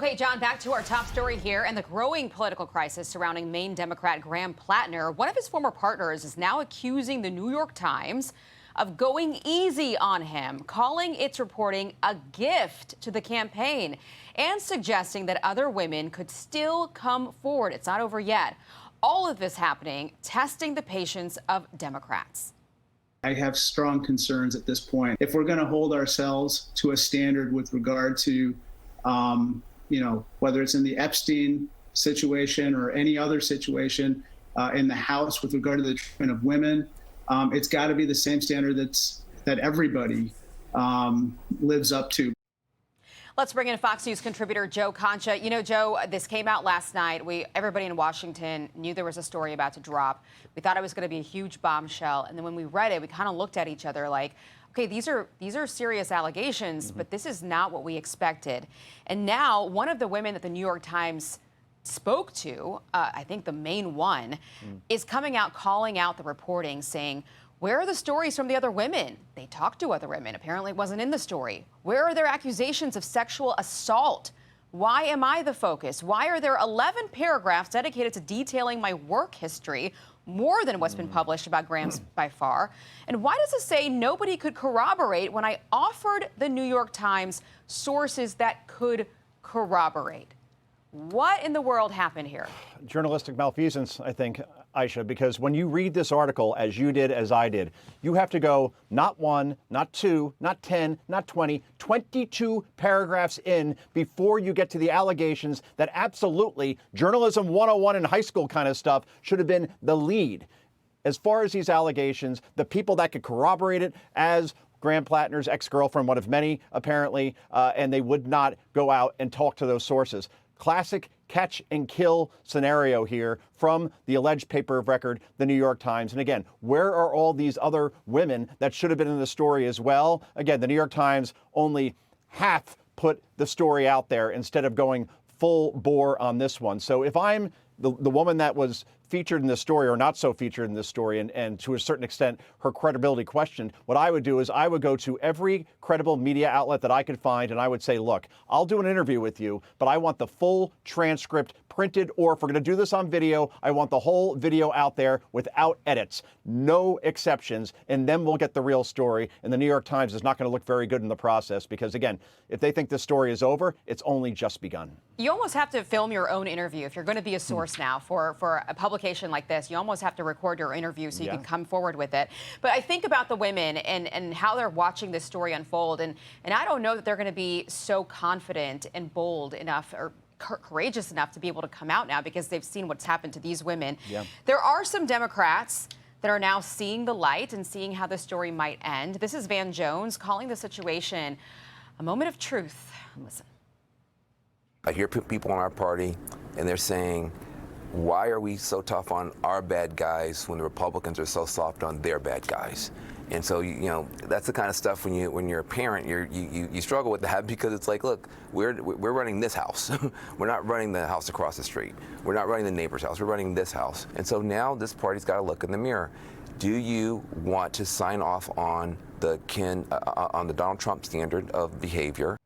Okay, John, back to our top story here and the growing political crisis surrounding Maine Democrat Graham Platner. One of his former partners is now accusing the New York Times of going easy on him, calling its reporting a gift to the campaign and suggesting that other women could still come forward. It's not over yet. All of this happening, testing the patience of Democrats. I have strong concerns at this point. If we're going to hold ourselves to a standard with regard to whether it's in the Epstein situation or any other situation in the House with regard to the treatment of women, it's got to be the same standard that everybody lives up to. Let's bring in Fox News contributor Joe Concha. You know, Joe, this came out last night. Everybody in Washington knew there was a story about to drop. We thought it was going to be a huge bombshell. And then when we read it, we kind of looked at each other like, okay, these are serious allegations, but this is not what we expected. And now one of the women that the New York Times spoke to, I think the main one, is coming out calling out the reporting, saying, where are the stories from the other women? They talked to other women. Apparently it wasn't in the story. Where are their accusations of sexual assault? Why am I the focus? Why are there 11 paragraphs dedicated to detailing my work history, more than what's been published about Graham's by far? And why does it say nobody could corroborate when I offered the New York Times sources that could corroborate? What in the world happened here? Journalistic malfeasance, I think, Aisha, because when you read this article, as you did, as I did, you have to go not one, not two, not 10, not 20, 22 paragraphs in before you get to the allegations that absolutely journalism 101 in high school kind of stuff should have been the lead. As far as these allegations, the people that could corroborate it, as Graham Platner's ex-girlfriend, one of many apparently, and they would not go out and talk to those sources. Classic catch and kill scenario here from the alleged paper of record, the New York Times. And again, where are all these other women that should have been in the story as well? Again, the New York Times only half put the story out there instead of going full bore on this one. So if I'm the woman that was featured in this story or not so featured in this story, and to a certain extent her credibility questioned, what I would do is I would go to every credible media outlet that I could find and I would say, look, I'll do an interview with you, but I want the full transcript printed, or if we're going to do this on video, I want the whole video out there without edits, no exceptions, and then we'll get the real story. And the New York Times is not going to look very good in the process because, again, if they think this story is over, it's only just begun. You almost have to film your own interview. If you're going to be a source now for a publication like this, you almost have to record your interview so you can come forward with it. But I think about the women and how they're watching this story unfold, and I don't know that they're going to be so confident and bold enough or courageous enough to be able to come out now because they've seen what's happened to these women. There are some Democrats that are now seeing the light and seeing how the story might end. This is Van Jones calling the situation a moment of truth. Listen. I hear people in our party and they're saying, why are we so tough on our bad guys when the Republicans are so soft on their bad guys? And so, you know, that's the kind of stuff when you're a parent, you struggle with that because it's like, look, we're running this house. We're not running the house across the street. We're not running the neighbor's house. We're running this house. And so now this party's got to look in the mirror. Do you want to sign off on the Donald Trump standard of behavior?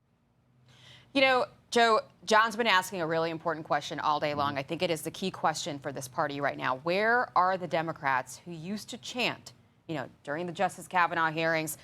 You know, Joe, John's been asking a really important question all day long. I think it is the key question for this party right now. Where are the Democrats who used to chant, you know, during the Justice Kavanaugh hearings,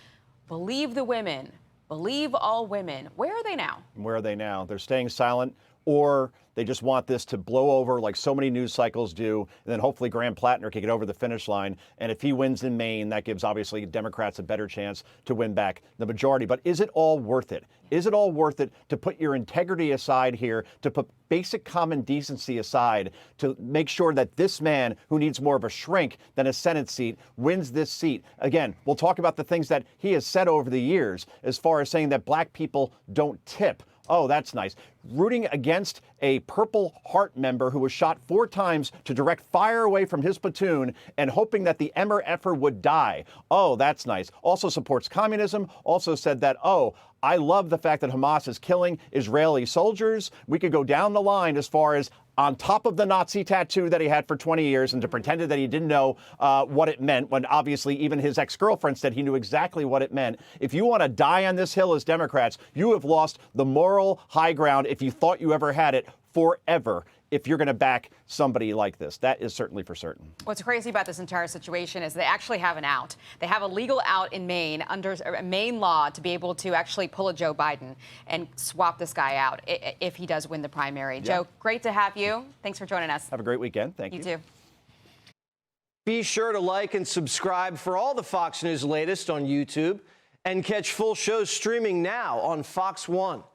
believe the women, believe all women? Where are they now? Where are they now? They're staying silent, or they just want this to blow over like so many news cycles do, and then hopefully Graham Platner can get over the finish line. And if he wins in Maine, that gives obviously Democrats a better chance to win back the majority. But is it all worth it? Is it all worth it to put your integrity aside here, to put basic common decency aside, to make sure that this man, who needs more of a shrink than a Senate seat, wins this seat? Again, we'll talk about the things that he has said over the years as far as saying that black people don't tip. Oh, that's nice. Rooting against a Purple Heart member who was shot 4 times to direct fire away from his platoon and hoping that the MR-effer would die. Oh, that's nice. Also supports communism. Also said that, oh, I love the fact that Hamas is killing Israeli soldiers. We could go down the line as far as on top of the Nazi tattoo that he had for 20 years and to pretend that he didn't know what it meant, when obviously even his ex-girlfriend said he knew exactly what it meant. If you want to die on this hill as Democrats, you have lost the moral high ground, if you thought you ever had it, forever, if you're going to back somebody like this. That is certainly for certain. What's crazy about this entire situation is they actually have an out. They have a legal out in Maine under Maine law to be able to actually pull a Joe Biden and swap this guy out if he does win the primary. Yeah. Joe, great to have you. Thanks for joining us. Have a great weekend. Thank you. You too. Be sure to like and subscribe for all the Fox News latest on YouTube and catch full shows streaming now on Fox One.